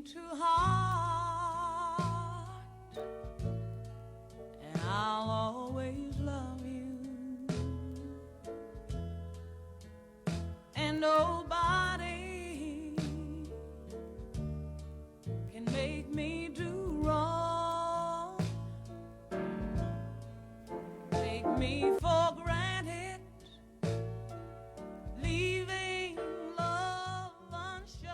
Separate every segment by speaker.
Speaker 1: too hard, and I'll always love you. And nobody can make me do wrong, take me for granted, leaving love unsure.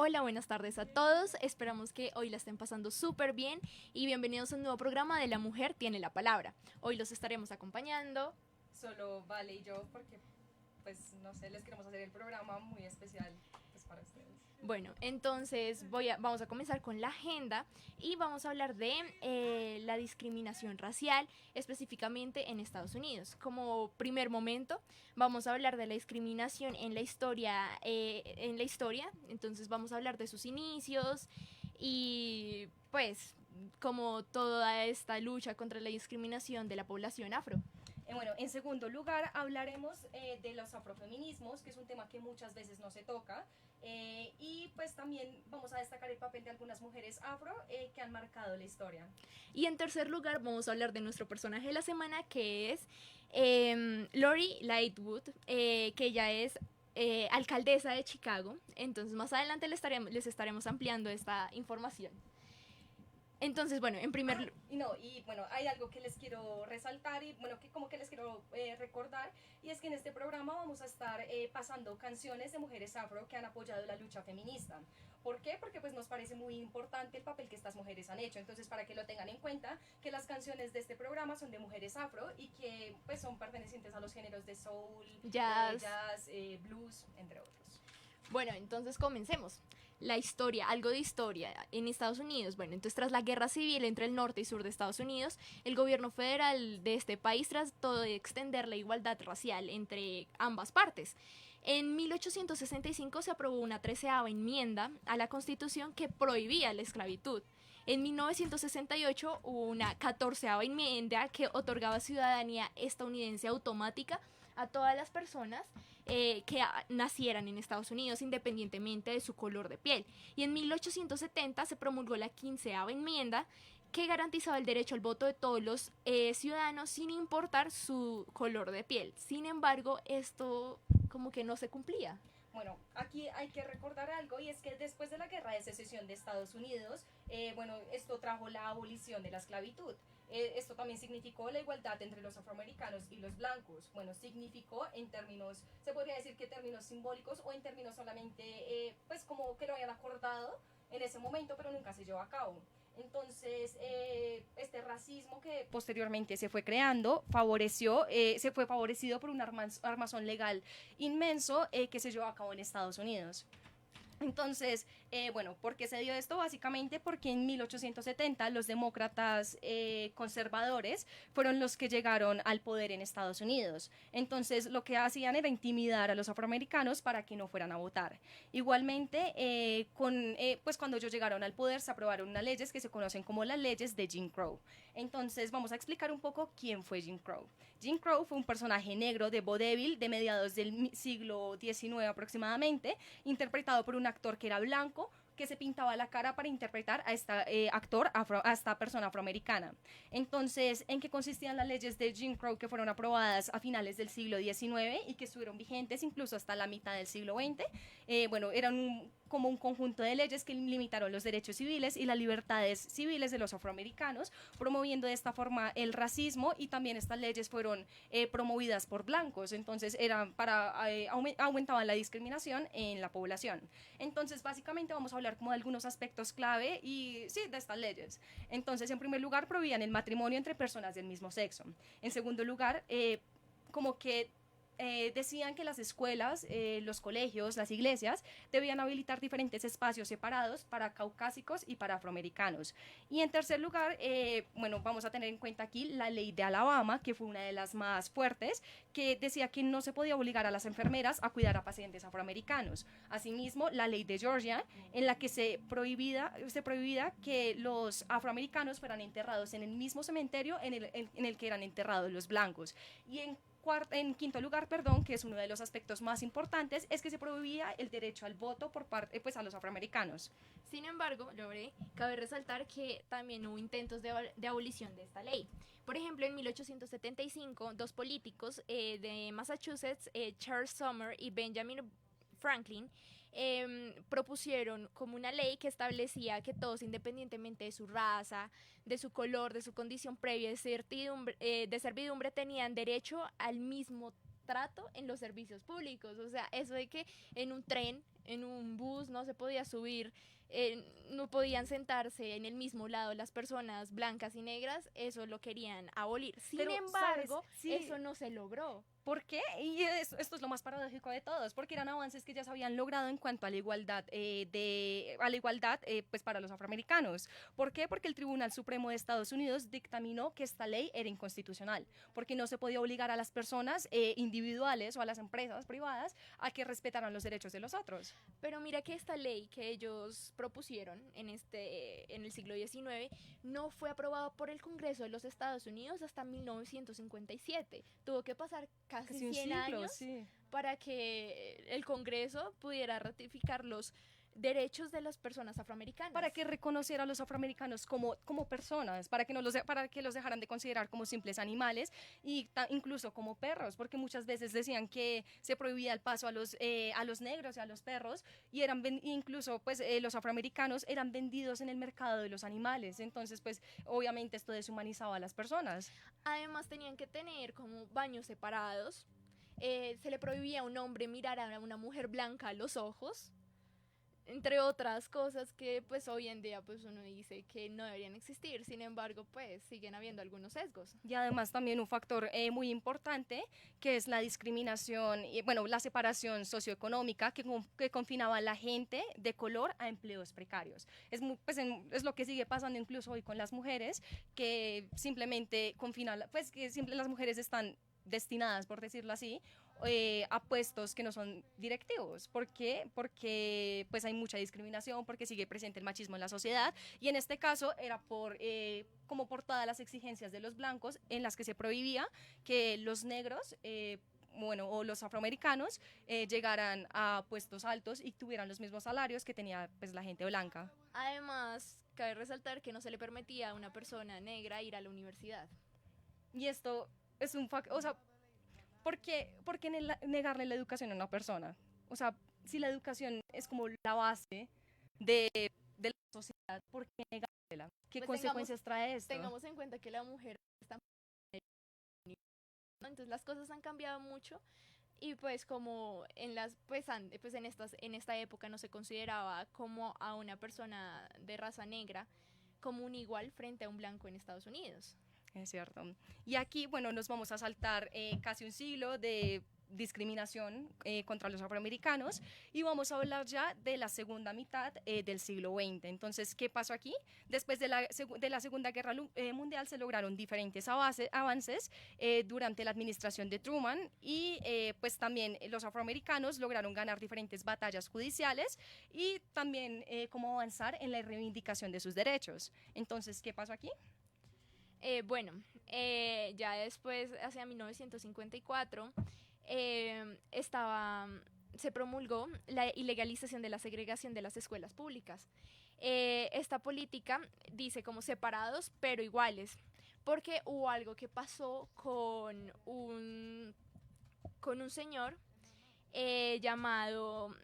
Speaker 2: Hola, buenas tardes a todos. Esperamos que hoy la estén pasando súper bien y bienvenidos a un nuevo programa de La Mujer Tiene la Palabra. Hoy los estaremos acompañando.
Speaker 3: Solo Vale y yo, porque pues no sé, les queremos hacer el programa muy especial pues para ustedes.
Speaker 2: Bueno, entonces vamos a comenzar con la agenda y vamos a hablar de la discriminación racial, específicamente en Estados Unidos. Como primer momento, vamos a hablar de la discriminación en la historia, entonces vamos a hablar de sus inicios y pues como toda esta lucha contra la discriminación de la población afro.
Speaker 3: Bueno, en segundo lugar hablaremos de los afrofeminismos, que es un tema que muchas veces no se toca, y pues también vamos a destacar el papel de algunas mujeres afro que han marcado la historia.
Speaker 2: Y en tercer lugar vamos a hablar de nuestro personaje de la semana, que es Lori Lightfoot, que ella es alcaldesa de Chicago. Entonces más adelante les estaremos ampliando esta información. Entonces, bueno, en primer lugar...
Speaker 3: Y bueno, hay algo que les quiero resaltar y bueno, que como que les quiero recordar, y es que en este programa vamos a estar pasando canciones de mujeres afro que han apoyado la lucha feminista. ¿Por qué? Porque pues nos parece muy importante el papel que estas mujeres han hecho. Entonces, para que lo tengan en cuenta, que las canciones de este programa son de mujeres afro y que pues son pertenecientes a los géneros de soul,
Speaker 2: jazz,
Speaker 3: blues, entre otros.
Speaker 2: Bueno, entonces comencemos. La historia, algo de historia en Estados Unidos. Bueno, entonces tras la guerra civil entre el norte y sur de Estados Unidos, el gobierno federal de este país trató de extender la igualdad racial entre ambas partes. En 1865 se aprobó una 13ª enmienda a la Constitución que prohibía la esclavitud. En 1968 hubo una 14ª enmienda que otorgaba ciudadanía estadounidense automática a todas las personas que nacieran en Estados Unidos independientemente de su color de piel. Y en 1870 se promulgó la 15ª enmienda que garantizaba el derecho al voto de todos los ciudadanos sin importar su color de piel. Sin embargo, esto como que no se cumplía.
Speaker 3: Bueno, aquí hay que recordar algo, y es que después de la guerra de secesión de Estados Unidos, bueno, esto trajo la abolición de la esclavitud. Esto también significó la igualdad entre los afroamericanos y los blancos. Bueno, significó en términos, se podría decir que términos simbólicos o en términos solamente, pues como que lo habían acordado en ese momento, pero nunca se llevó a cabo. Entonces, este racismo que posteriormente se fue creando, se fue favorecido por un armazón legal inmenso que se llevó a cabo en Estados Unidos. Entonces, bueno, ¿por qué se dio esto? Básicamente porque en 1870 los demócratas conservadores fueron los que llegaron al poder en Estados Unidos. Entonces, lo que hacían era intimidar a los afroamericanos para que no fueran a votar. Igualmente, pues cuando ellos llegaron al poder se aprobaron unas leyes que se conocen como las leyes de Jim Crow. Entonces, vamos a explicar un poco quién fue Jim Crow. Jim Crow fue un personaje negro de vodevil de mediados del siglo XIX aproximadamente, interpretado por un actor que era blanco, que se pintaba la cara para interpretar a a esta persona afroamericana. Entonces, ¿en qué consistían las leyes de Jim Crow que fueron aprobadas a finales del siglo XIX y que estuvieron vigentes incluso hasta la mitad del siglo XX? Bueno, eran como un conjunto de leyes que limitaron los derechos civiles y las libertades civiles de los afroamericanos, promoviendo de esta forma el racismo, y también estas leyes fueron promovidas por blancos, entonces eran aumentaban la discriminación en la población. Entonces, básicamente vamos a hablar como de algunos aspectos clave y sí, de estas leyes. Entonces, en primer lugar, prohibían el matrimonio entre personas del mismo sexo. En segundo lugar, como que decían que las escuelas, los colegios, las iglesias debían habilitar diferentes espacios separados para caucásicos y para afroamericanos. Y en tercer lugar, bueno, vamos a tener en cuenta aquí la ley de Alabama, que fue una de las más fuertes, que decía que no se podía obligar a las enfermeras a cuidar a pacientes afroamericanos. Asimismo, la ley de Georgia, en la que se prohibía que los afroamericanos fueran enterrados en el mismo cementerio en el que eran enterrados los blancos. Y en quinto lugar, perdón, que es uno de los aspectos más importantes, es que se prohibía el derecho al voto por parte, pues, a los afroamericanos.
Speaker 2: Sin embargo, Lore, cabe resaltar que también hubo intentos de abolición de esta ley. Por ejemplo, en 1875, dos políticos de Massachusetts, Charles Sumner y Benjamin Franklin, propusieron como una ley que establecía que todos, independientemente de su raza, de su color, de su condición previa de servidumbre, tenían derecho al mismo trato en los servicios públicos. O sea, eso de que en un tren, en un bus no se podía subir, no podían sentarse en el mismo lado las personas blancas y negras, eso lo querían abolir. Sin
Speaker 3: Pero,
Speaker 2: embargo,
Speaker 3: ¿sabes? Sí.
Speaker 2: eso no se logró.
Speaker 3: ¿Por qué? Y esto es lo más paradójico de todos, porque eran avances que ya se habían logrado en cuanto a la igualdad, pues para los afroamericanos. ¿Por qué? Porque el Tribunal Supremo de Estados Unidos dictaminó que esta ley era inconstitucional, porque no se podía obligar a las personas individuales o a las empresas privadas a que respetaran los derechos de los otros.
Speaker 2: Pero mira que esta ley que ellos propusieron en el siglo XIX no fue aprobada por el Congreso de los Estados Unidos hasta 1957. Tuvo que pasar casi 100
Speaker 3: un siglo,
Speaker 2: años
Speaker 3: sí.
Speaker 2: para que el Congreso pudiera ratificar los derechos de las personas afroamericanas.
Speaker 3: Para que reconociera a los afroamericanos como personas, para que los dejaran de considerar como simples animales y incluso como perros, porque muchas veces decían que se prohibía el paso a los negros y a los perros, y incluso pues los afroamericanos eran vendidos en el mercado de los animales. Entonces pues obviamente esto deshumanizaba a las personas.
Speaker 2: Además tenían que tener como baños separados. Se le prohibía a un hombre mirar a una mujer blanca a los ojos, entre otras cosas que pues hoy en día pues uno dice que no deberían existir. Sin embargo, pues siguen habiendo algunos sesgos.
Speaker 3: Y además también un factor muy importante, que es la discriminación, y bueno, la separación socioeconómica que confinaba a la gente de color a empleos precarios. Es lo que sigue pasando incluso hoy con las mujeres, que simplemente las mujeres están destinadas, por decirlo así, a puestos que no son directivos. ¿Por qué? Porque pues hay mucha discriminación, porque sigue presente el machismo en la sociedad, y en este caso era como por todas las exigencias de los blancos, en las que se prohibía que los negros o los afroamericanos llegaran a puestos altos y tuvieran los mismos salarios que tenía pues la gente blanca.
Speaker 2: Además, cabe resaltar que no se le permitía a una persona negra ir a la universidad.
Speaker 3: Y esto es un factor, o sea, ¿por qué negarle la educación a una persona? O sea, si la educación es como la base de la sociedad, ¿por qué negársela? ¿Qué
Speaker 2: Pues
Speaker 3: consecuencias trae esto?
Speaker 2: Tengamos en cuenta que la mujer está... Entonces las cosas han cambiado mucho, y pues como en en esta época no se consideraba como a una persona de raza negra como un igual frente a un blanco en Estados Unidos.
Speaker 3: Es cierto. Y aquí, bueno, nos vamos a saltar casi un siglo de discriminación contra los afroamericanos, y vamos a hablar ya de la segunda mitad del siglo XX. Entonces, ¿qué pasó aquí? Después de la Segunda Guerra Mundial se lograron diferentes avances durante la administración de Truman, y pues también los afroamericanos lograron ganar diferentes batallas judiciales y también cómo avanzar en la reivindicación de sus derechos. Entonces, ¿qué pasó aquí?
Speaker 2: Ya después, hacia 1954, se promulgó la ilegalización de la segregación de las escuelas públicas. Esta política dice como separados pero iguales, porque hubo algo que pasó con un señor llamado,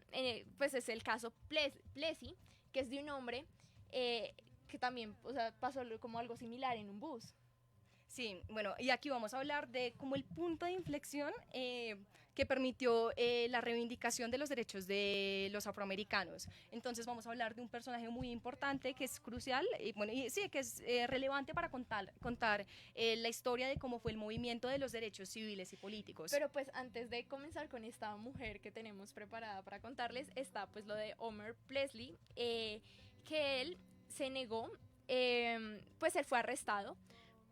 Speaker 2: pues es el caso Plessy, que es de un hombre que también, o sea, pasó como algo similar en un bus.
Speaker 3: Sí, bueno, y aquí vamos a hablar de como el punto de inflexión que permitió la reivindicación de los derechos de los afroamericanos. Entonces vamos a hablar de un personaje muy importante que es crucial, y, bueno, y sí, que es relevante para contar la historia de cómo fue el movimiento de los derechos civiles y políticos.
Speaker 2: Pero pues antes de comenzar con esta mujer que tenemos preparada para contarles, está pues lo de Homer Plesley, que él se negó, pues él fue arrestado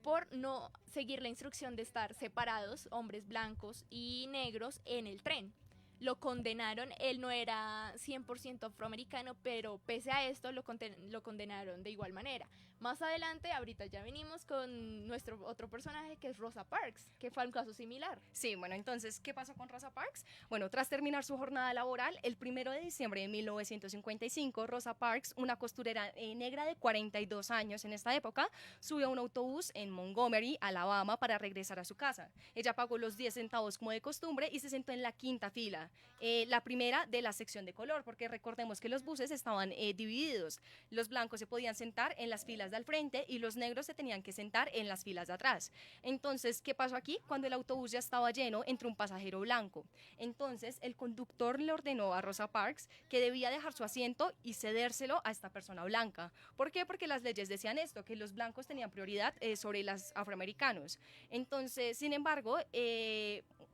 Speaker 2: por no seguir la instrucción de estar separados, hombres blancos y negros, en el tren. Lo condenaron, él no era 100% afroamericano, pero pese a esto lo condenaron de igual manera. Más adelante, ahorita ya venimos con nuestro otro personaje, que es Rosa Parks, que fue un caso similar.
Speaker 3: Sí, bueno, entonces, ¿qué pasó con Rosa Parks? Bueno, tras terminar su jornada laboral, el 1 de diciembre de 1955, Rosa Parks, una costurera negra de 42 años en esta época, subió a un autobús en Montgomery, Alabama, para regresar a su casa. Ella pagó los 10 centavos como de costumbre y se sentó en la quinta fila, la primera de la sección de color, porque recordemos que los buses estaban divididos. Los blancos se podían sentar en las filas de al frente y los negros se tenían que sentar en las filas de atrás. Entonces, ¿qué pasó aquí? Cuando el autobús ya estaba lleno, entró un pasajero blanco. Entonces, el conductor le ordenó a Rosa Parks que debía dejar su asiento y cedérselo a esta persona blanca. ¿Por qué? Porque las leyes decían esto, que los blancos tenían prioridad sobre los afroamericanos. Entonces, sin embargo,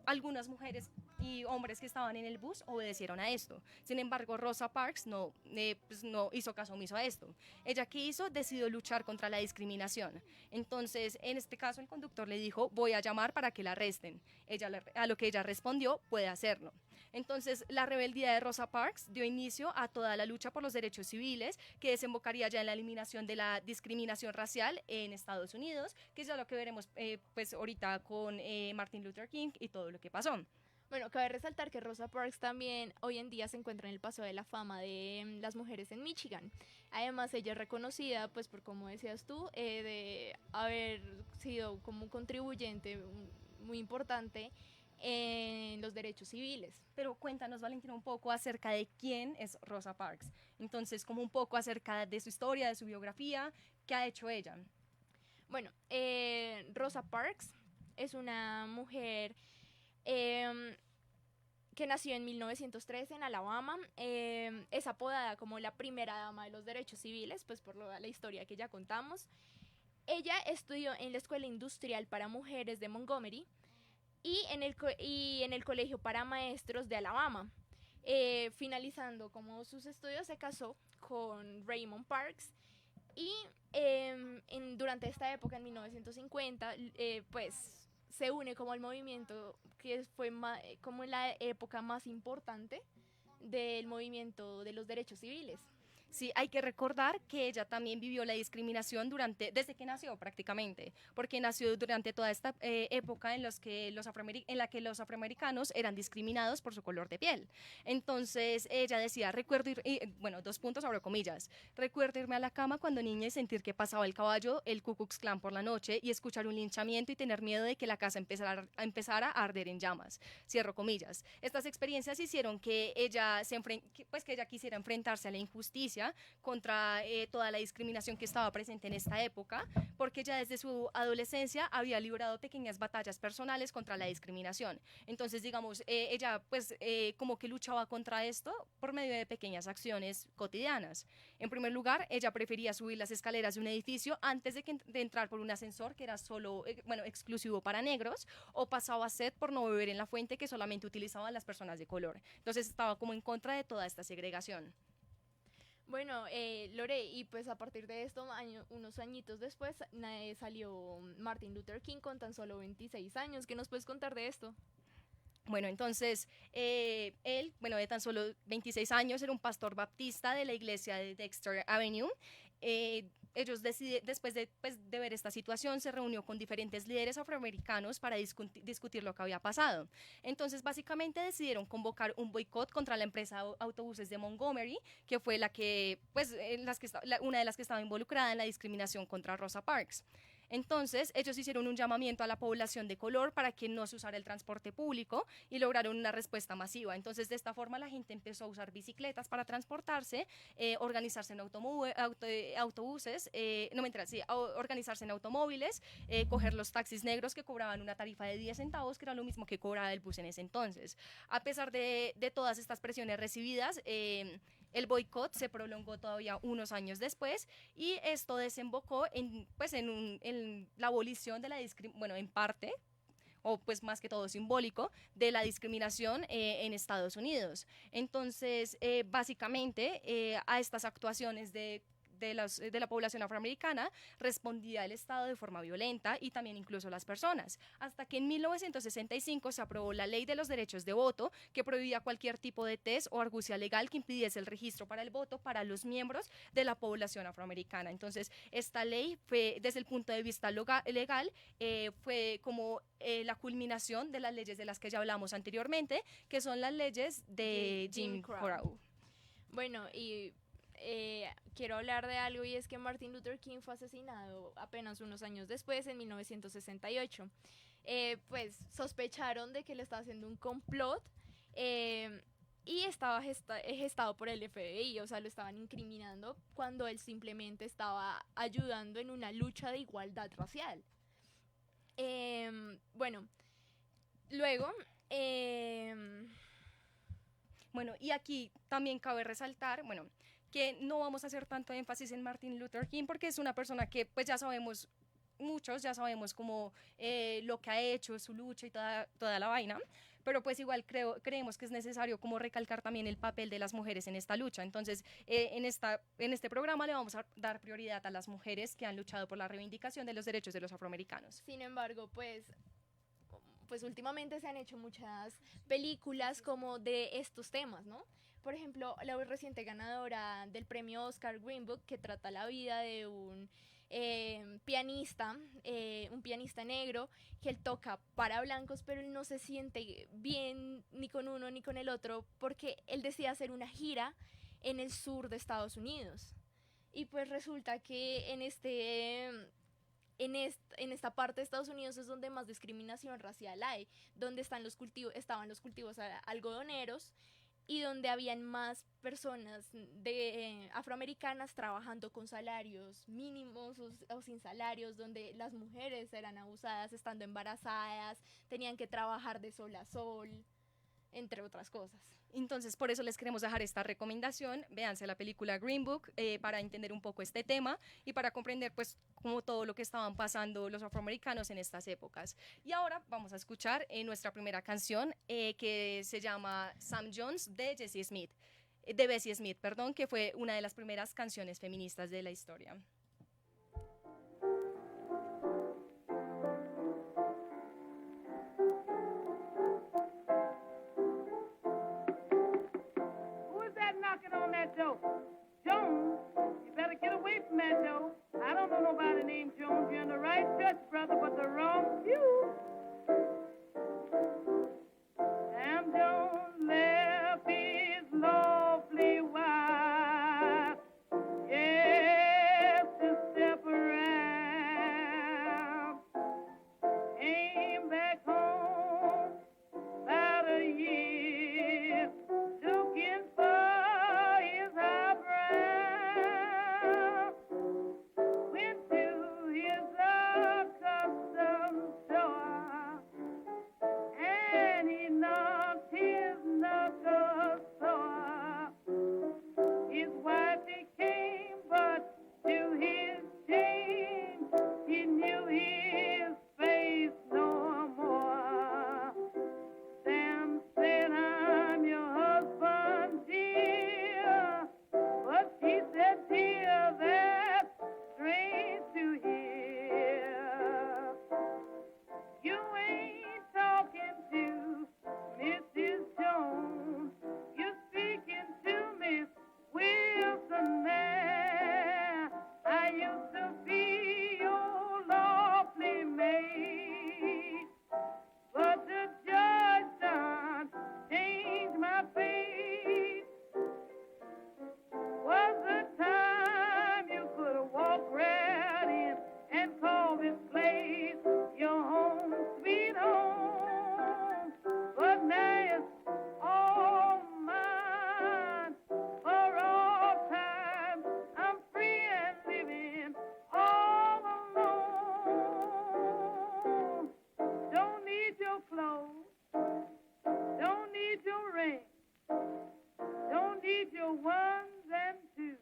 Speaker 3: algunas mujeres y hombres que estaban en el bus obedecieron a esto. Sin embargo, Rosa Parks no hizo caso omiso a esto. Ella, ¿qué hizo? Decidió luchar contra la discriminación. Entonces, en este caso, el conductor le dijo, voy a llamar para que la arresten. A lo que ella respondió, puede hacerlo. Entonces, la rebeldía de Rosa Parks dio inicio a toda la lucha por los derechos civiles, que desembocaría ya en la eliminación de la discriminación racial en Estados Unidos, que es ya lo que veremos pues ahorita con Martin Luther King y todo lo que pasó.
Speaker 2: Bueno, cabe resaltar que Rosa Parks también hoy en día se encuentra en el Paseo de la Fama de las mujeres en Michigan. Además, ella es reconocida, pues por como decías tú, de haber sido como un contribuyente muy importante en los derechos civiles.
Speaker 3: Pero cuéntanos, Valentina, un poco acerca de quién es Rosa Parks. Entonces, como un poco acerca de su historia, de su biografía, ¿qué ha hecho ella?
Speaker 2: Bueno, Rosa Parks es una mujer que nació en 1913 en Alabama. Es apodada como la primera dama de los derechos civiles, pues por la historia que ya contamos. Ella estudió en la Escuela Industrial para Mujeres de Montgomery y en el Colegio para Maestros de Alabama. Finalizando como sus estudios, se casó con Raymond Parks y durante esta época, en 1950, pues se une como el movimiento que fue como la época más importante del movimiento de los derechos civiles.
Speaker 3: Sí, hay que recordar que ella también vivió la discriminación desde que nació prácticamente, porque nació durante toda esta época en la que los afroamericanos eran discriminados por su color de piel. Entonces ella decía, bueno, 2 puntos sobre comillas, recuerdo irme a la cama cuando niña y sentir que pasaba el caballo, el Ku Klux Klan por la noche y escuchar un linchamiento y tener miedo de que la casa empezara a arder en llamas. Cierro comillas. Estas experiencias hicieron que ella quisiera enfrentarse a la injusticia contra toda la discriminación que estaba presente en esta época, porque ya desde su adolescencia había librado pequeñas batallas personales contra la discriminación. Entonces, digamos, ella pues como que luchaba contra esto por medio de pequeñas acciones cotidianas. En primer lugar, ella prefería subir las escaleras de un edificio antes de entrar por un ascensor que era solo, exclusivo para negros, o pasaba sed por no beber en la fuente que solamente utilizaban las personas de color. Entonces estaba como en contra de toda esta segregación.
Speaker 2: Bueno, Lore, y pues a partir de esto, unos añitos después, salió Martin Luther King con tan solo 26 años. ¿Qué nos puedes contar de esto?
Speaker 3: Bueno, entonces, él, de tan solo 26 años, era un pastor baptista de la iglesia de Dexter Avenue. Ellos después de ver esta situación, se reunió con diferentes líderes afroamericanos para discutir lo que había pasado. Entonces, básicamente decidieron convocar un boicot contra la empresa autobuses de Montgomery, que fue una de las que estaba involucrada en la discriminación contra Rosa Parks. Entonces, ellos hicieron un llamamiento a la población de color para que no se usara el transporte público y lograron una respuesta masiva. Entonces, de esta forma, la gente empezó a usar bicicletas para transportarse, organizarse en autobuses, no mentiras, sí, organizarse en automóviles, coger los taxis negros que cobraban una tarifa de 10 centavos, que era lo mismo que cobraba el bus en ese entonces. A pesar de todas estas presiones recibidas, el boicot se prolongó todavía unos años después y esto desembocó en la abolición de la discriminación, bueno, en parte, o pues más que todo simbólico, de la discriminación en Estados Unidos. Entonces, básicamente, a estas actuaciones de la población afroamericana respondía el Estado de forma violenta y también incluso las personas, hasta que en 1965 se aprobó la Ley de los Derechos de Voto, que prohibía cualquier tipo de test o argucia legal que impidiese el registro para el voto para los miembros de la población afroamericana. Entonces, esta ley fue, desde el punto de vista legal, fue como la culminación de las leyes de las que ya hablamos anteriormente, que son las leyes de Jim Crow.
Speaker 2: Bueno, y quiero hablar de algo, y es que Martin Luther King fue asesinado apenas unos años después, en 1968. Pues sospecharon de que le estaba haciendo un complot y estaba gestado por el FBI, o sea, lo estaban incriminando cuando él simplemente estaba ayudando en una lucha de igualdad racial. Bueno, luego...
Speaker 3: Bueno, y aquí también cabe resaltar, bueno, que no vamos a hacer tanto énfasis en Martin Luther King porque es una persona que pues ya sabemos, muchos ya sabemos como lo que ha hecho, su lucha y toda la vaina, pero pues igual creemos que es necesario como recalcar también el papel de las mujeres en esta lucha. Entonces, en este programa le vamos a dar prioridad a las mujeres que han luchado por la reivindicación de los derechos de los afroamericanos.
Speaker 2: Sin embargo, pues últimamente se han hecho muchas películas como de estos temas, ¿no? Por ejemplo, la reciente ganadora del premio Oscar, Green Book, que trata la vida de un pianista negro, que él toca para blancos, pero él no se siente bien ni con uno ni con el otro, porque él decide hacer una gira en el sur de Estados Unidos. Y pues resulta que en esta parte de Estados Unidos es donde más discriminación racial hay, donde estaban los cultivos algodoneros y donde habían más personas afroamericanas trabajando con salarios mínimos o sin salarios, donde las mujeres eran abusadas estando embarazadas, tenían que trabajar de sol a sol, entre otras cosas.
Speaker 3: Entonces, por eso les queremos dejar esta recomendación. Véanse la película Green Book para entender un poco este tema y para comprender pues como todo lo que estaban pasando los afroamericanos en estas épocas. Y ahora vamos a escuchar nuestra primera canción que se llama Sam Jones de Bessie Smith, que fue una de las primeras canciones feministas de la historia.
Speaker 4: On that door. Jones, you better get away from that door. I don't know nobody named Jones. You're in the right church, brother, but the wrong pew. Sam Jones left his lovely wife, yes, to step around. Came back home about a year, looking for went to his accustomed store. the ones and twos.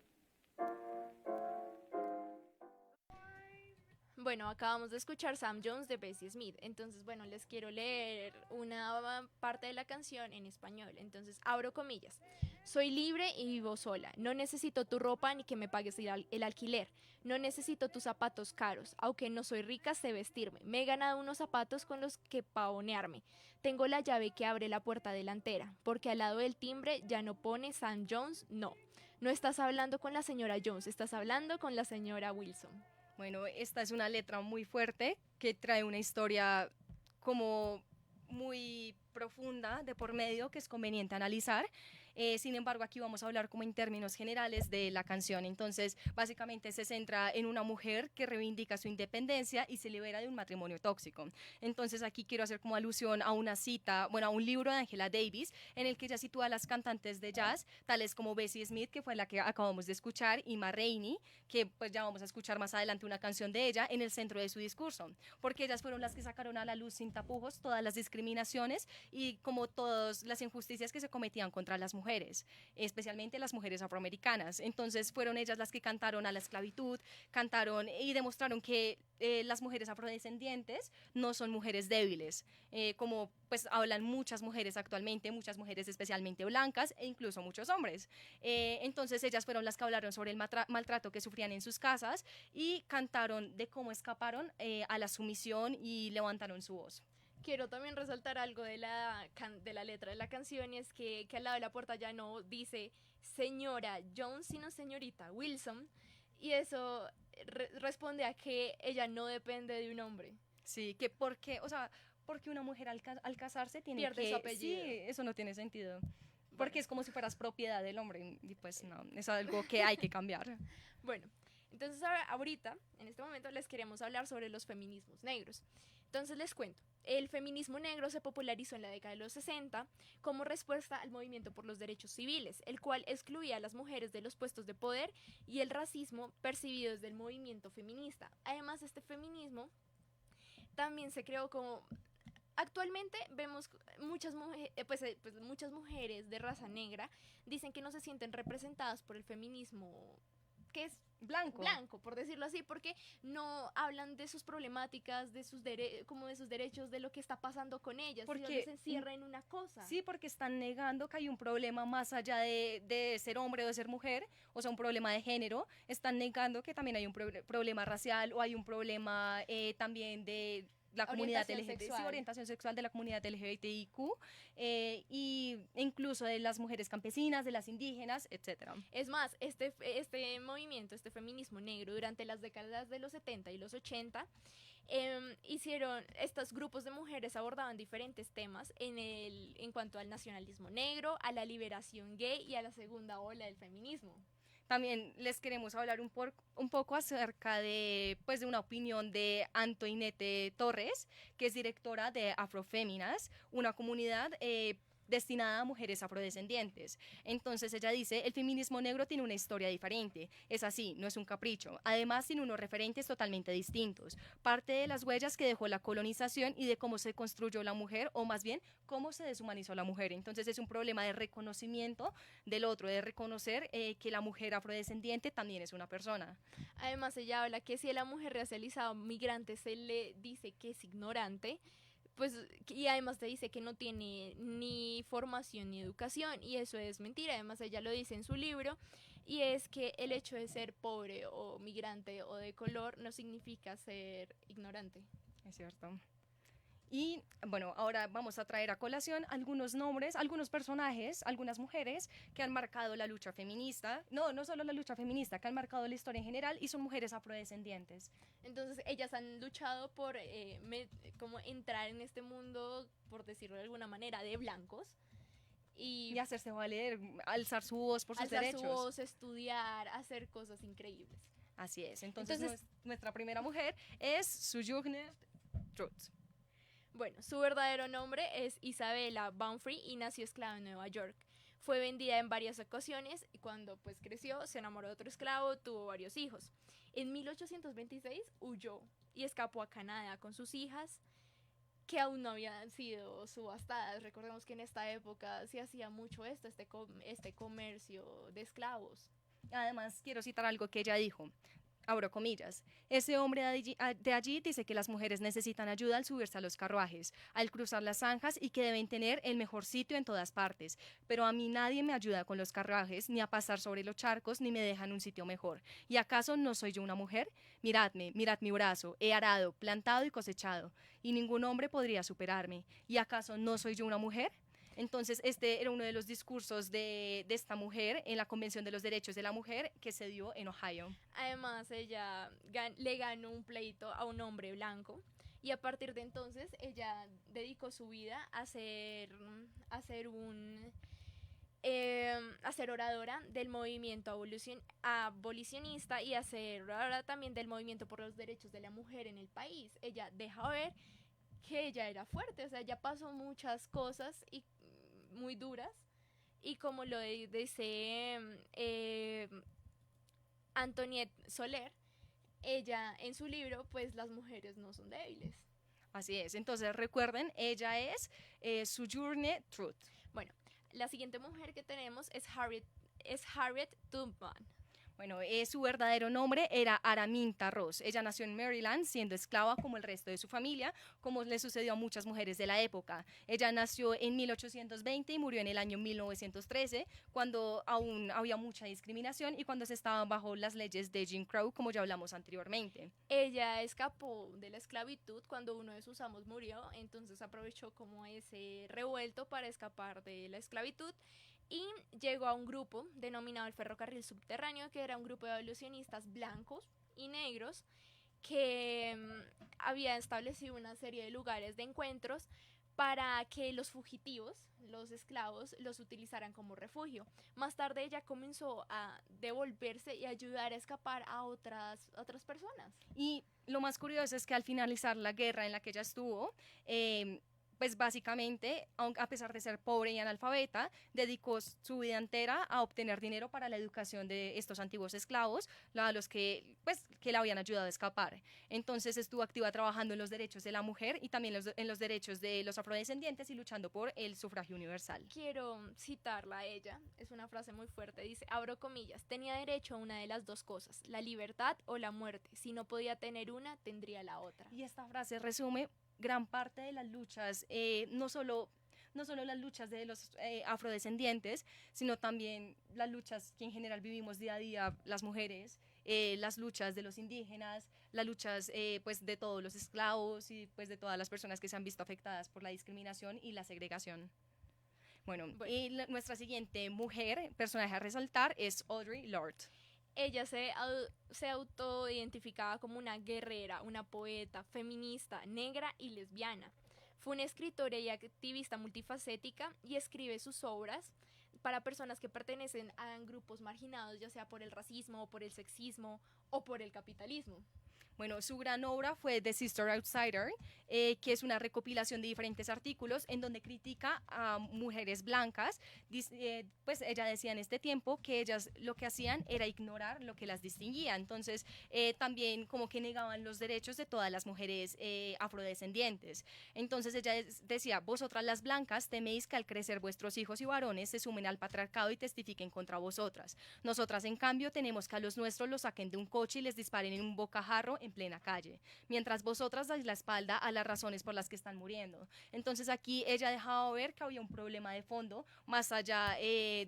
Speaker 2: Bueno, acabamos de escuchar Sam Jones de Bessie Smith. Entonces, bueno, les quiero leer una parte de la canción en español. Entonces, abro comillas. Soy libre y vivo sola. No necesito tu ropa ni que me pagues el alquiler. No necesito tus zapatos caros. Aunque no soy rica, sé vestirme. Me he ganado unos zapatos con los que pavonearme. Tengo la llave que abre la puerta delantera. Porque al lado del timbre ya no pone Sam Jones, no. No estás hablando con la señora Jones, estás hablando con la señora Wilson.
Speaker 3: Bueno, esta es una letra muy fuerte que trae una historia como muy profunda de por medio que es conveniente analizar. Sin embargo, aquí vamos a hablar como en términos generales de la canción. Entonces, básicamente se centra en una mujer que reivindica su independencia y se libera de un matrimonio tóxico. Entonces, aquí quiero hacer como alusión a una cita, bueno, a un libro de Angela Davis, en el que ella sitúa a las cantantes de jazz, tales como Bessie Smith, que fue la que acabamos de escuchar, y Ma Rainey, que pues ya vamos a escuchar más adelante una canción de ella, en el centro de su discurso, porque ellas fueron las que sacaron a la luz sin tapujos todas las discriminaciones y como todas las injusticias que se cometían contra las mujeres, especialmente las mujeres afroamericanas. Entonces fueron ellas las que cantaron a la esclavitud, cantaron y demostraron que las mujeres afrodescendientes no son mujeres débiles, como pues hablan muchas mujeres actualmente, muchas mujeres especialmente blancas e incluso muchos hombres. Entonces ellas fueron las que hablaron sobre el maltrato que sufrían en sus casas y cantaron de cómo escaparon a la sumisión y levantaron su voz.
Speaker 2: Quiero también resaltar algo de la letra de la canción, y es que al lado de la puerta ya no dice señora Jones, sino señorita Wilson, y eso responde a que ella no depende de un hombre.
Speaker 3: Sí, que porque, o sea, porque una mujer al casarse tiene
Speaker 2: Pierde
Speaker 3: que...
Speaker 2: su apellido.
Speaker 3: Sí, eso no tiene sentido. Porque
Speaker 2: Bueno.
Speaker 3: es como si fueras propiedad del hombre y pues no, es algo que hay que cambiar.
Speaker 2: Bueno, entonces ahorita, en este momento, les queremos hablar sobre los feminismos negros. Entonces les cuento, el feminismo negro se popularizó en la década de los 60 como respuesta al movimiento por los derechos civiles, el cual excluía a las mujeres de los puestos de poder y el racismo percibido desde el movimiento feminista. Además, este feminismo también se creó como... Actualmente vemos muchas mujeres de raza negra dicen que no se sienten representadas por el feminismo que es blanco, por decirlo así, porque no hablan de sus problemáticas, de sus derechos, de lo que está pasando con ellas,
Speaker 3: Porque
Speaker 2: sino que se encierra en una cosa.
Speaker 3: Sí, porque están negando que hay un problema más allá de ser hombre o de ser mujer, o sea, un problema de género. Están negando que también hay un problema racial o hay un problema también de la comunidad orientación sexual de la comunidad LGBTIQ, y incluso de las mujeres campesinas, de las indígenas, etcétera.
Speaker 2: Es más, este movimiento, este feminismo negro, durante las décadas de los 70 y los 80, estos grupos de mujeres abordaban diferentes temas en cuanto al nacionalismo negro, a la liberación gay y a la segunda ola del feminismo.
Speaker 3: También les queremos hablar un poco acerca de una opinión de Antoinette Torres, que es directora de Afroféminas, una comunidad destinada a mujeres afrodescendientes. Entonces ella dice, el feminismo negro tiene una historia diferente, es así, no es un capricho. Además tiene unos referentes totalmente distintos, parte de las huellas que dejó la colonización y de cómo se construyó la mujer, o más bien, cómo se deshumanizó la mujer. Entonces es un problema de reconocimiento del otro, de reconocer que la mujer afrodescendiente también es una persona.
Speaker 2: Además ella habla que si a la mujer racializada migrante se le dice que es ignorante, pues, y además te dice que no tiene ni formación ni educación, y eso es mentira. Además ella lo dice en su libro, y es que el hecho de ser pobre o migrante o de color no significa ser ignorante.
Speaker 3: Es cierto. Y bueno, ahora vamos a traer a colación algunos nombres, algunos personajes, algunas mujeres que han marcado la lucha feminista, no solo la lucha feminista, que han marcado la historia en general y son mujeres afrodescendientes.
Speaker 2: Entonces ellas han luchado por como entrar en este mundo, por decirlo de alguna manera, de blancos. Y
Speaker 3: hacerse valer, alzar su voz por sus derechos.
Speaker 2: Alzar su voz, estudiar, hacer cosas increíbles.
Speaker 3: Así es. Entonces nuestra primera mujer es Sojourner Truth.
Speaker 2: Bueno, su verdadero nombre es Isabella Baumfree y nació esclava en Nueva York. Fue vendida en varias ocasiones y cuando pues creció se enamoró de otro esclavo, tuvo varios hijos. En 1826 huyó y escapó a Canadá con sus hijas que aún no habían sido subastadas. Recordemos que en esta época se hacía mucho esto, este comercio de esclavos.
Speaker 3: Además, quiero citar algo que ella dijo. Abro comillas. Ese hombre de allí dice que las mujeres necesitan ayuda al subirse a los carruajes, al cruzar las zanjas y que deben tener el mejor sitio en todas partes. Pero a mí nadie me ayuda con los carruajes, ni a pasar sobre los charcos, ni me dejan un sitio mejor. ¿Y acaso no soy yo una mujer? Miradme, mirad mi brazo, he arado, plantado y cosechado, y ningún hombre podría superarme. ¿Y acaso no soy yo una mujer? Entonces, este era uno de los discursos de esta mujer en la Convención de los Derechos de la Mujer que se dio en Ohio.
Speaker 2: Además, ella le ganó un pleito a un hombre blanco y a partir de entonces ella dedicó su vida a ser oradora del movimiento abolicionista y a ser oradora también del movimiento por los derechos de la mujer en el país. Ella deja ver que ella era fuerte, o sea, ella pasó muchas cosas y muy duras y como lo dice Antoniette Soler, ella en su libro, pues las mujeres no son débiles.
Speaker 3: Así es, entonces recuerden, ella es Sojourner Truth.
Speaker 2: Bueno, la siguiente mujer que tenemos es Harriet Tubman.
Speaker 3: Bueno, su verdadero nombre era Araminta Ross. Ella nació en Maryland siendo esclava como el resto de su familia, como le sucedió a muchas mujeres de la época. Ella nació en 1820 y murió en el año 1913, cuando aún había mucha discriminación y cuando se estaban bajo las leyes de Jim Crow, como ya hablamos anteriormente.
Speaker 2: Ella escapó de la esclavitud cuando uno de sus amos murió, entonces aprovechó como ese revuelto para escapar de la esclavitud y llegó a un grupo denominado el Ferrocarril Subterráneo, que era un grupo de abolicionistas blancos y negros que había establecido una serie de lugares de encuentros para que los fugitivos, los esclavos, los utilizaran como refugio. Más tarde ella comenzó a devolverse y ayudar a escapar a otras personas.
Speaker 3: Y lo más curioso es que al finalizar la guerra en la que ella estuvo, pues básicamente, a pesar de ser pobre y analfabeta, dedicó su vida entera a obtener dinero para la educación de estos antiguos esclavos, a los que, pues, que la habían ayudado a escapar. Entonces estuvo activa trabajando en los derechos de la mujer y también en los derechos de los afrodescendientes y luchando por el sufragio universal.
Speaker 2: Quiero citarla a ella, es una frase muy fuerte, dice, abro comillas, tenía derecho a una de las dos cosas, la libertad o la muerte. Si no podía tener una, tendría la otra.
Speaker 3: Y esta frase resume gran parte de las luchas, no solo las luchas de los afrodescendientes, sino también las luchas que en general vivimos día a día las mujeres, las luchas de los indígenas, las luchas pues de todos los esclavos y pues de todas las personas que se han visto afectadas por la discriminación y la segregación. Bueno. Y nuestra siguiente mujer, personaje a resaltar, es Audre Lorde.
Speaker 2: Ella se autoidentificaba como una guerrera, una poeta, feminista, negra y lesbiana. Fue una escritora y activista multifacética y escribe sus obras para personas que pertenecen a grupos marginados, ya sea por el racismo, por el sexismo o por el capitalismo.
Speaker 3: Bueno, su gran obra fue The Sister Outsider, que es una recopilación de diferentes artículos en donde critica a mujeres blancas. Pues ella decía en este tiempo que ellas lo que hacían era ignorar lo que las distinguía. Entonces, también como que negaban los derechos de todas las mujeres afrodescendientes. Entonces, ella decía, vosotras las blancas teméis que al crecer vuestros hijos y varones se sumen al patriarcado y testifiquen contra vosotras. Nosotras, en cambio, tenemos que a los nuestros los saquen de un coche y les disparen en un bocajarro en plena calle, mientras vosotras dais la espalda a las razones por las que están muriendo. Entonces aquí ella dejaba ver que había un problema de fondo, más allá de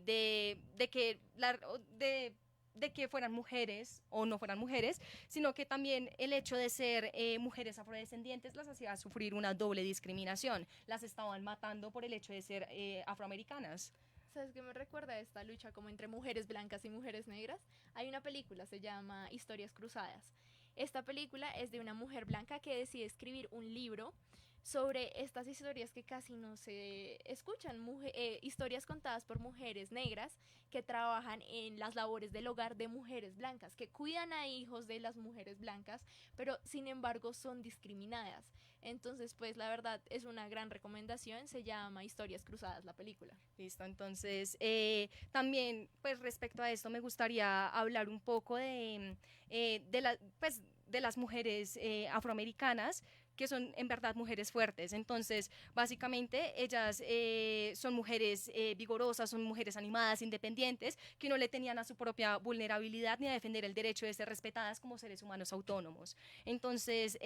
Speaker 3: que fueran mujeres o no fueran mujeres, sino que también el hecho de ser mujeres afrodescendientes las hacía sufrir una doble discriminación. Las estaban matando por el hecho de ser afroamericanas.
Speaker 2: ¿Sabes qué me recuerda esta lucha como entre mujeres blancas y mujeres negras? Hay una película, se llama Historias Cruzadas. Esta película es de una mujer blanca que decide escribir un libro sobre estas historias que casi no se escuchan, historias contadas por mujeres negras que trabajan en las labores del hogar de mujeres blancas, que cuidan a hijos de las mujeres blancas, pero sin embargo son discriminadas. Entonces, pues la verdad es una gran recomendación, se llama Historias Cruzadas la película.
Speaker 3: Listo, entonces también pues respecto a esto me gustaría hablar un poco de las mujeres afroamericanas que son en verdad mujeres fuertes. Entonces, básicamente, ellas son mujeres vigorosas, son mujeres animadas, independientes, que no le tenían a su propia vulnerabilidad ni a defender el derecho de ser respetadas como seres humanos autónomos. Entonces,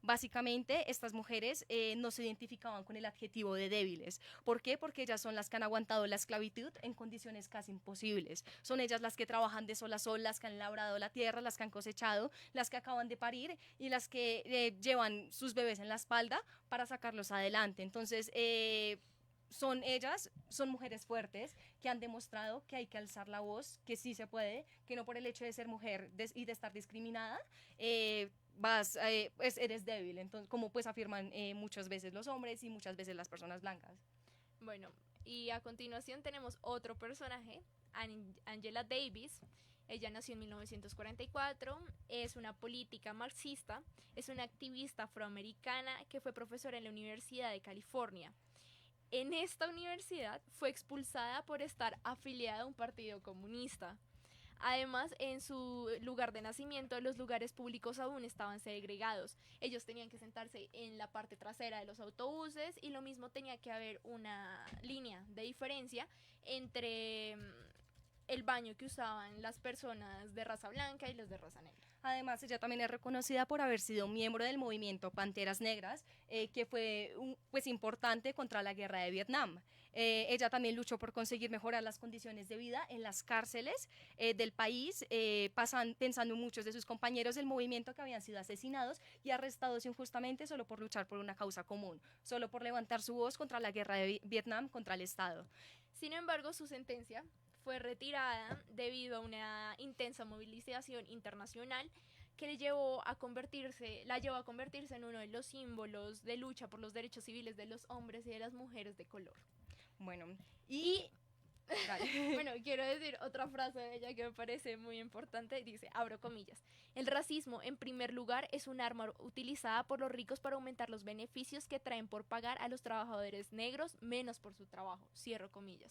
Speaker 3: básicamente, estas mujeres no se identificaban con el adjetivo de débiles. ¿Por qué? Porque ellas son las que han aguantado la esclavitud en condiciones casi imposibles. Son ellas las que trabajan de sol a sol, las que han labrado la tierra, las que han cosechado, las que acaban de parir y las que llevan sus bebés en la espalda para sacarlos adelante. Entonces, son ellas, son mujeres fuertes que han demostrado que hay que alzar la voz, que sí se puede, que no por el hecho de ser mujer y de estar discriminada, pues eres débil. Entonces, como pues afirman muchas veces los hombres y muchas veces las personas blancas.
Speaker 2: Bueno, y a continuación tenemos otro personaje, Angela Davis. Ella nació en 1944, es una política marxista, es una activista afroamericana que fue profesora en la Universidad de California. En esta universidad fue expulsada por estar afiliada a un partido comunista. Además, en su lugar de nacimiento, los lugares públicos aún estaban segregados. Ellos tenían que sentarse en la parte trasera de los autobuses y lo mismo tenía que haber una línea de diferencia entre el baño que usaban las personas de raza blanca y los de raza negra.
Speaker 3: Además, ella también es reconocida por haber sido miembro del movimiento Panteras Negras, que fue pues importante contra la guerra de Vietnam. Ella también luchó por conseguir mejorar las condiciones de vida en las cárceles del país, pensando en muchos de sus compañeros del movimiento que habían sido asesinados y arrestados injustamente solo por luchar por una causa común, solo por levantar su voz contra la guerra de Vietnam, contra el Estado.
Speaker 2: Sin embargo, su sentencia fue retirada debido a una intensa movilización internacional que la llevó a convertirse en uno de los símbolos de lucha por los derechos civiles de los hombres y de las mujeres de color.
Speaker 3: Bueno,
Speaker 2: bueno, quiero decir otra frase de ella que me parece muy importante. Dice, abro comillas, el racismo, en primer lugar, es un arma utilizada por los ricos para aumentar los beneficios que traen por pagar a los trabajadores negros menos por su trabajo, cierro comillas.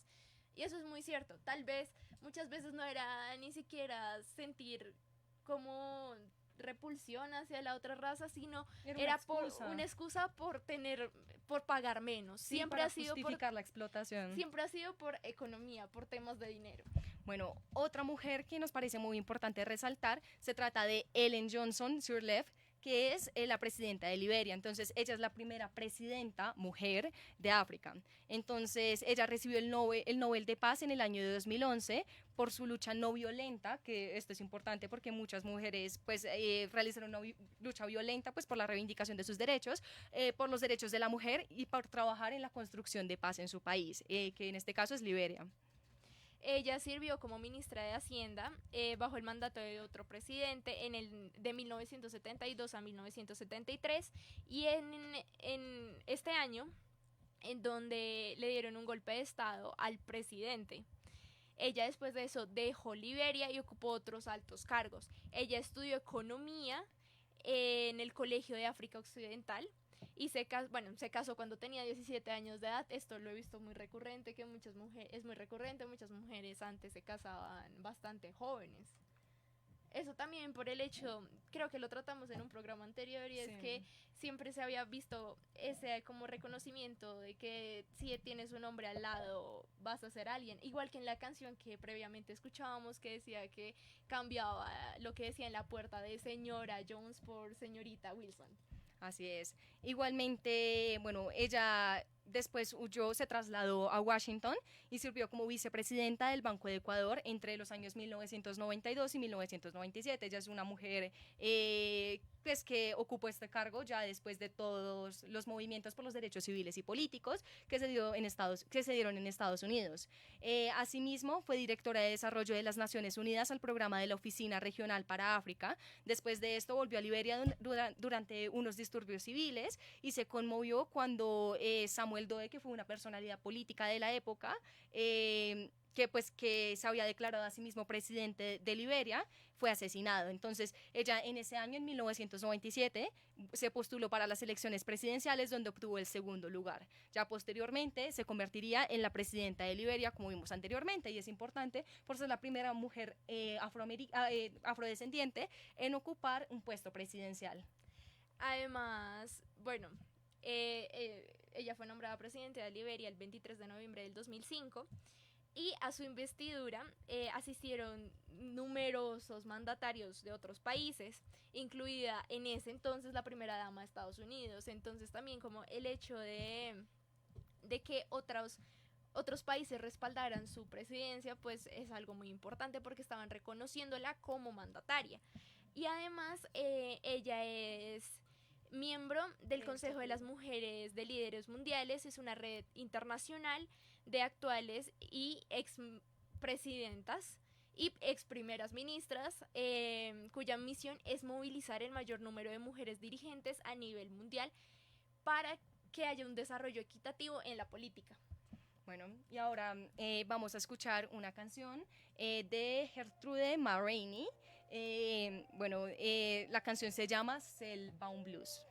Speaker 2: Y eso es muy cierto. Tal vez, muchas veces no era ni siquiera sentir como repulsión hacia la otra raza, sino era por una excusa por pagar menos.
Speaker 3: Sí,
Speaker 2: siempre
Speaker 3: para
Speaker 2: ha sido
Speaker 3: justificar la explotación.
Speaker 2: Siempre ha sido por economía, por temas de dinero.
Speaker 3: Bueno, otra mujer que nos parece muy importante resaltar se trata de Ellen Johnson Sirleaf, que es la presidenta de Liberia. Entonces, ella es la primera presidenta mujer de África. Entonces, ella recibió el Nobel de Paz en el año de 2011 por su lucha no violenta, que esto es importante porque muchas mujeres pues realizaron una lucha violenta pues por la reivindicación de sus derechos, por los derechos de la mujer y por trabajar en la construcción de paz en su país, que en este caso es Liberia.
Speaker 2: Ella sirvió como ministra de Hacienda bajo el mandato de otro presidente de 1972 a 1973 y en este año en donde le dieron un golpe de estado al presidente. Ella después de eso dejó Liberia y ocupó otros altos cargos. Ella estudió economía en el Colegio de África Occidental y se casó cuando tenía 17 años de edad. Esto lo he visto muy recurrente, que muchas mujeres antes se casaban bastante jóvenes. Eso también por el hecho, creo que lo tratamos en un programa anterior, y es que siempre se había visto ese como reconocimiento de que si tienes un hombre al lado vas a ser alguien, igual que en la canción que previamente escuchábamos que decía que cambiaba lo que decía en la puerta de señora Jones por señorita Wilson.
Speaker 3: Así es. Igualmente, bueno, ella después huyó, se trasladó a Washington y sirvió como vicepresidenta del Banco de Ecuador entre los años 1992 y 1997. Ella es una mujer pues, que ocupó este cargo ya después de todos los movimientos por los derechos civiles y políticos que se dieron en Estados Unidos. Asimismo, fue directora de desarrollo de las Naciones Unidas al programa de la Oficina Regional para África. Después de esto volvió a Liberia durante unos disturbios civiles y se conmovió cuando Samuel Doe, que fue una personalidad política de la época, que se había declarado a sí mismo presidente de Liberia, fue asesinado. Entonces, ella en ese año, en 1997, se postuló para las elecciones presidenciales, donde obtuvo el segundo lugar. Ya posteriormente se convertiría en la presidenta de Liberia, como vimos anteriormente, y es importante por ser la primera mujer afrodescendiente en ocupar un puesto presidencial.
Speaker 2: Además, bueno, ella fue nombrada presidenta de Liberia el 23 de noviembre del 2005 y a su investidura asistieron numerosos mandatarios de otros países, incluida en ese entonces la primera dama de Estados Unidos. Entonces también como el hecho de que otros países respaldaran su presidencia, pues es algo muy importante porque estaban reconociéndola como mandataria. Y además ella es miembro del Consejo de las Mujeres de Líderes Mundiales, es una red internacional de actuales y ex presidentas y ex primeras ministras, cuya misión es movilizar el mayor número de mujeres dirigentes a nivel mundial para que haya un desarrollo equitativo en la política.
Speaker 3: Bueno, y ahora vamos a escuchar una canción de Gertrude Maroney. La canción se llama Cellbaum Blues.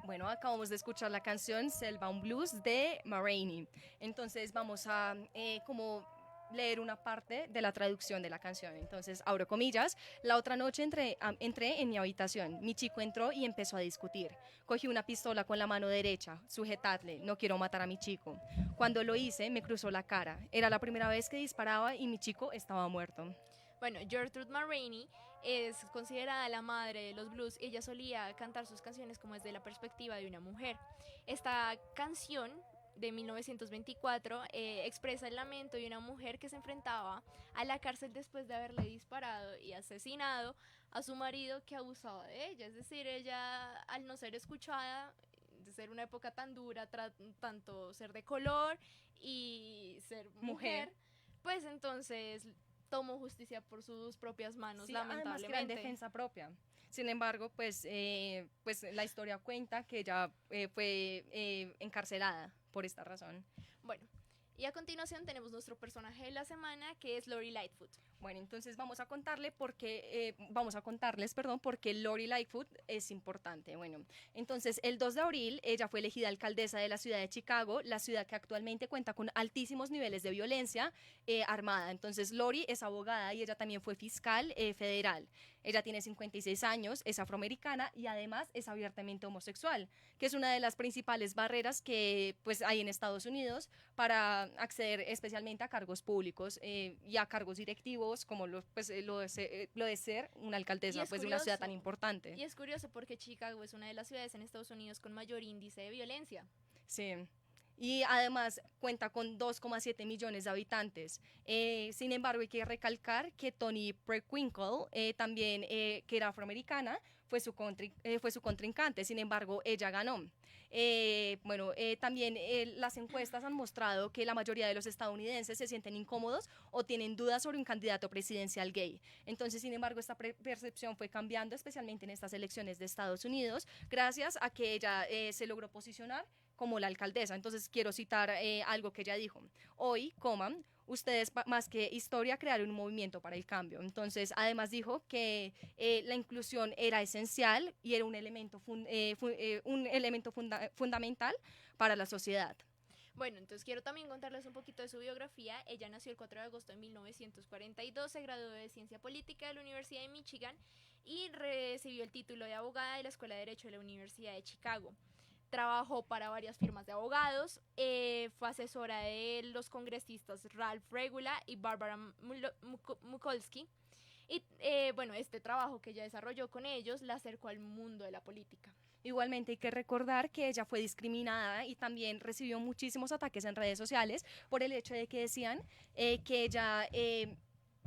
Speaker 3: Bueno, acabamos de escuchar la canción Cellbaum Blues de Maroney. Entonces vamos a como leer una parte de la traducción de la canción. Entonces, abro comillas: la otra noche entré en mi habitación. Mi chico entró y empezó a discutir. Cogí una pistola con la mano derecha. Sujetadle, no quiero matar a mi chico. Cuando lo hice, me cruzó la cara. Era la primera vez que disparaba y mi chico estaba muerto.
Speaker 2: Bueno, Gertrude Maroney es considerada la madre de los blues. Ella solía cantar sus canciones como desde la perspectiva de una mujer. Esta canción de 1924 expresa el lamento de una mujer que se enfrentaba a la cárcel después de haberle disparado y asesinado a su marido que abusaba de ella. Es decir, ella, al no ser escuchada, de ser una época tan dura, tanto ser de color y ser mujer, pues entonces tomó justicia por sus propias manos,
Speaker 3: sí, además que era en
Speaker 2: lamentablemente.
Speaker 3: defensa propia. Sin embargo, pues la historia cuenta que ella fue encarcelada por esta razón.
Speaker 2: Bueno, y a continuación tenemos nuestro personaje de la semana, que es Lori Lightfoot.
Speaker 3: Bueno, entonces vamos a contarles, por qué Lori Lightfoot es importante. Bueno, entonces el 2 de abril ella fue elegida alcaldesa de la ciudad de Chicago, la ciudad que actualmente cuenta con altísimos niveles de violencia armada. Entonces Lori es abogada y ella también fue fiscal federal. Ella tiene 56 años, es afroamericana y además es abiertamente homosexual, que es una de las principales barreras que pues hay en Estados Unidos para acceder especialmente a cargos públicos y a cargos directivos, como lo de ser una alcaldesa pues, de una ciudad tan importante.
Speaker 2: Y es curioso porque Chicago es una de las ciudades en Estados Unidos con mayor índice de violencia.
Speaker 3: Sí. Y además cuenta con 2,7 millones de habitantes. Sin embargo, hay que recalcar que Toni Preckwinkle, también que era afroamericana, fue su contrincante. Sin embargo, ella ganó. También las encuestas han mostrado que la mayoría de los estadounidenses se sienten incómodos o tienen dudas sobre un candidato presidencial gay. Entonces, sin embargo, esta percepción fue cambiando, especialmente en estas elecciones de Estados Unidos, gracias a que ella se logró posicionar como la alcaldesa. Entonces quiero citar algo que ella dijo: hoy,
Speaker 5: ustedes más que historia crearon un movimiento para el cambio. Entonces, además dijo que la inclusión era esencial y era un elemento, fundamental para la sociedad.
Speaker 2: Bueno, entonces quiero también contarles un poquito de su biografía. Ella nació el 4 de agosto de 1942, se graduó de Ciencia Política de la Universidad de Michigan y recibió el título de abogada de la Escuela de Derecho de la Universidad de Chicago. Trabajó para varias firmas de abogados, fue asesora de los congresistas Ralph Regula y Barbara Mikulski. Y bueno, este trabajo que ella desarrolló con ellos la acercó al mundo de la política.
Speaker 5: Igualmente hay que recordar que ella fue discriminada y también recibió muchísimos ataques en redes sociales por el hecho de que decían que ella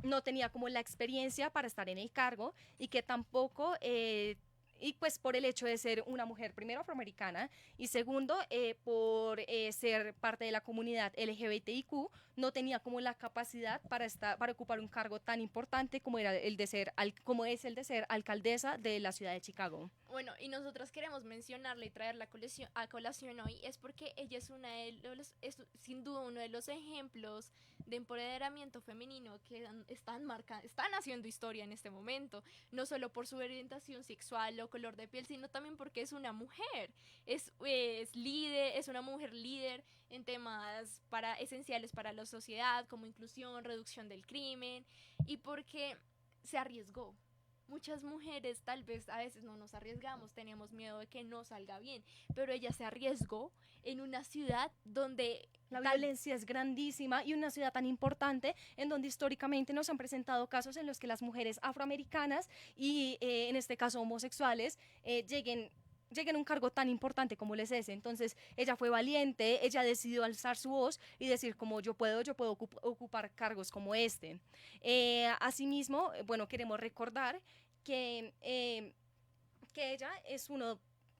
Speaker 5: no tenía como la experiencia para estar en el cargo y que tampoco... y pues por el hecho de ser una mujer, primero afroamericana, y segundo, por ser parte de la comunidad LGBTIQ, no tenía como la capacidad para ocupar un cargo tan importante como era el de ser, como es el de ser alcaldesa de la ciudad de Chicago.
Speaker 2: Bueno, y nosotras queremos mencionarla y traerla a colación hoy, es porque ella es es sin duda uno de los ejemplos de empoderamiento femenino que están haciendo historia en este momento, no solo por su orientación sexual o color de piel, sino también porque es una mujer, es líder, es una mujer líder en temas esenciales para la sociedad, como inclusión, reducción del crimen, y porque se arriesgó. Muchas mujeres tal vez a veces no nos arriesgamos, tenemos miedo de que no salga bien, pero ella se arriesgó en una ciudad donde
Speaker 5: la violencia es grandísima y una ciudad tan importante en donde históricamente nos han presentado casos en los que las mujeres afroamericanas y en este caso homosexuales lleguen a un cargo tan importante como es ese. Entonces ella fue valiente, ella decidió alzar su voz y decir como yo puedo ocupar cargos como este. Asimismo, bueno, queremos recordar que ella es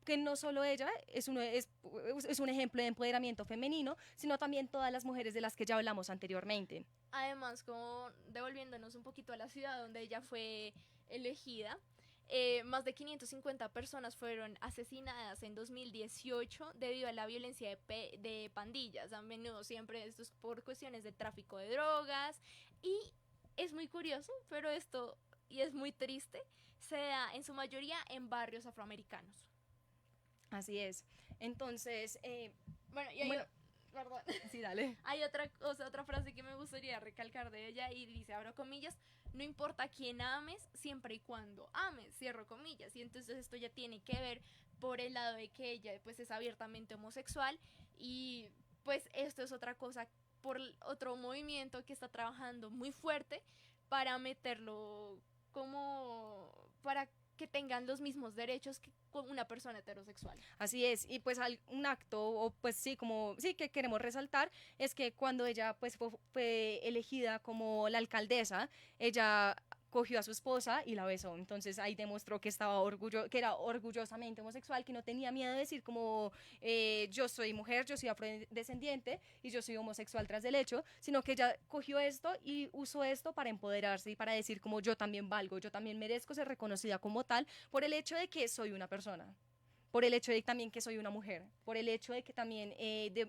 Speaker 5: que no solo ella es un ejemplo de empoderamiento femenino, sino también todas las mujeres de las que ya hablamos anteriormente.
Speaker 2: Además, como devolviéndonos un poquito a la ciudad donde ella fue elegida, más de 550 personas fueron asesinadas en 2018 debido a la violencia de pandillas. A menudo siempre esto es por cuestiones de tráfico de drogas y es muy curioso, pero esto, y es muy triste, se da en su mayoría en barrios afroamericanos.
Speaker 5: Así es. Entonces,
Speaker 2: perdón.
Speaker 5: Sí, dale.
Speaker 2: Hay otra frase que me gustaría recalcar de ella y dice, abro comillas, no importa a quién ames, siempre y cuando ames, cierro comillas. Y entonces esto ya tiene que ver por el lado de que ella pues es abiertamente homosexual y pues esto es otra cosa, por otro movimiento que está trabajando muy fuerte para meterlo como para que tengan los mismos derechos que una persona heterosexual.
Speaker 5: Así es, y pues un acto, o pues sí, como sí que queremos resaltar, es que cuando ella pues fue elegida como la alcaldesa, ella cogió a su esposa y la besó. Entonces ahí demostró que que era orgullosamente homosexual, que no tenía miedo de decir como yo soy mujer, yo soy afrodescendiente y yo soy homosexual tras del hecho, sino que ella cogió esto y usó esto para empoderarse y para decir como yo también valgo, yo también merezco ser reconocida como tal por el hecho de que soy una persona, por el hecho de también que soy una mujer, por el hecho de que también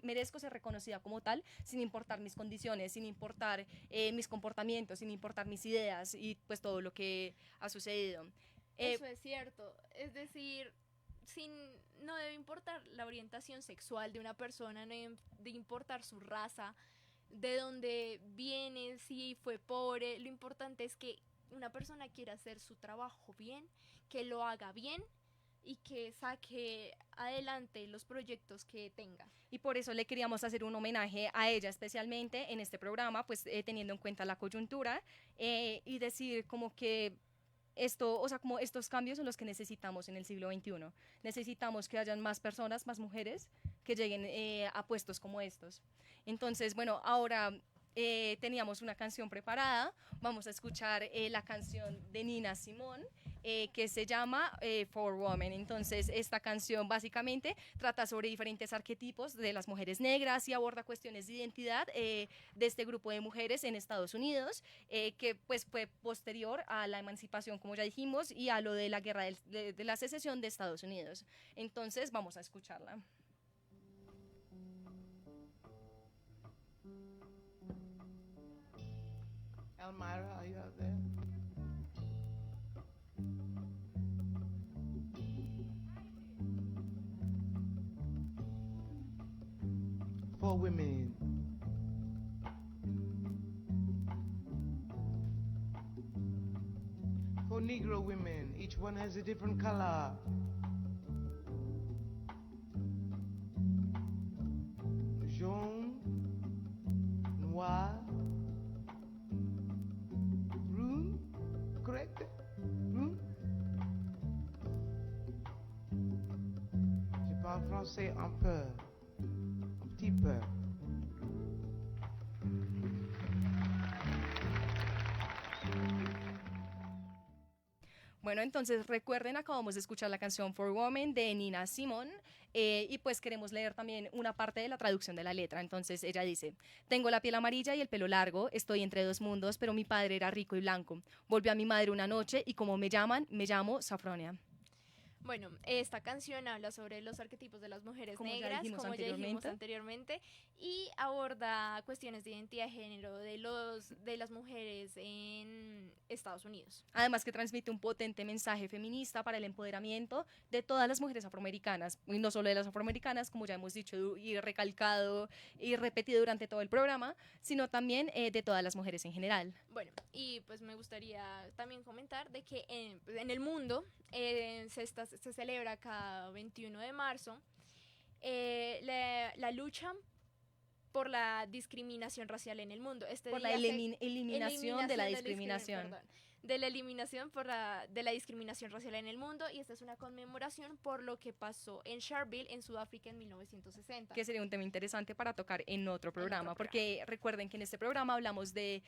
Speaker 5: merezco ser reconocida como tal, sin importar mis condiciones, sin importar mis comportamientos, sin importar mis ideas y pues todo lo que ha sucedido.
Speaker 2: Eso es cierto, es decir, no debe importar la orientación sexual de una persona, no debe de importar su raza, de dónde viene, si fue pobre, lo importante es que una persona quiera hacer su trabajo bien, que lo haga bien, y que saque adelante los proyectos que tenga.
Speaker 5: Y por eso le queríamos hacer un homenaje a ella especialmente en este programa, pues teniendo en cuenta la coyuntura y decir como que esto, o sea, como estos cambios son los que necesitamos en el siglo XXI. Necesitamos que hayan más personas, más mujeres que lleguen a puestos como estos. Entonces, bueno, ahora teníamos una canción preparada, vamos a escuchar la canción de Nina Simone que se llama For Women. Entonces esta canción básicamente trata sobre diferentes arquetipos de las mujeres negras y aborda cuestiones de identidad de este grupo de mujeres en Estados Unidos que pues fue posterior a la emancipación, como ya dijimos, y a lo de la guerra de la secesión de Estados Unidos. Entonces vamos a escucharla.
Speaker 6: Elmira, are you out there? For women. For Negro women, each one has a different color. Jaune, noir, brune, correct? Brune? Je parle français un peu, un petit peu.
Speaker 5: Bueno, entonces recuerden, acabamos de escuchar la canción For Women de Nina Simone y pues queremos leer también una parte de la traducción de la letra. Entonces ella dice, tengo la piel amarilla y el pelo largo, estoy entre dos mundos, pero mi padre era rico y blanco. Volvió a mi madre una noche y como me llaman, me llamo Safronia.
Speaker 2: Bueno, esta canción habla sobre los arquetipos de las mujeres
Speaker 5: Como ya
Speaker 2: negras,
Speaker 5: dijimos
Speaker 2: como ya dijimos
Speaker 5: anteriormente.
Speaker 2: anteriormente, y aborda cuestiones de identidad de género de las mujeres en Estados Unidos.
Speaker 5: Además que transmite un potente mensaje feminista para el empoderamiento de todas las mujeres afroamericanas, y no solo de las afroamericanas, como ya hemos dicho y recalcado y repetido durante todo el programa, sino también de todas las mujeres en general.
Speaker 2: Bueno, y pues me gustaría también comentar de que en el mundo se celebra cada 21 de marzo la lucha por la discriminación racial en el mundo.
Speaker 5: Por la eliminación de la discriminación.
Speaker 2: De la eliminación de la discriminación racial en el mundo, y esta es una conmemoración por lo que pasó en Sharpeville, en Sudáfrica, en 1960.
Speaker 5: Que sería un tema interesante para tocar en otro programa, porque recuerden que en este programa hablamos de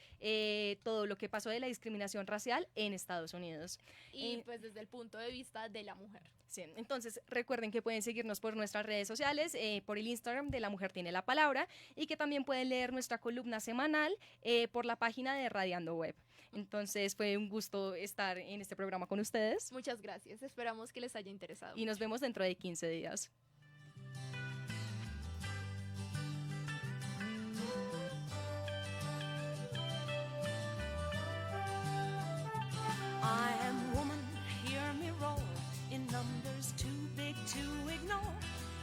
Speaker 5: todo lo que pasó de la discriminación racial en Estados Unidos.
Speaker 2: Y pues desde el punto de vista de la mujer.
Speaker 5: Sí, entonces recuerden que pueden seguirnos por nuestras redes sociales, por el Instagram de La Mujer Tiene la Palabra, y que también pueden leer nuestra columna semanal por la página de Radiando Web. Entonces fue un gusto estar en este programa con ustedes.
Speaker 2: Muchas gracias, esperamos que les haya interesado.
Speaker 5: Y nos vemos dentro de 15 días.
Speaker 1: I am woman, hear me roar, in numbers too big to ignore,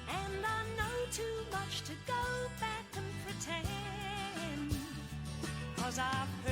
Speaker 1: and I know too much to go back and pretend, 'cause I've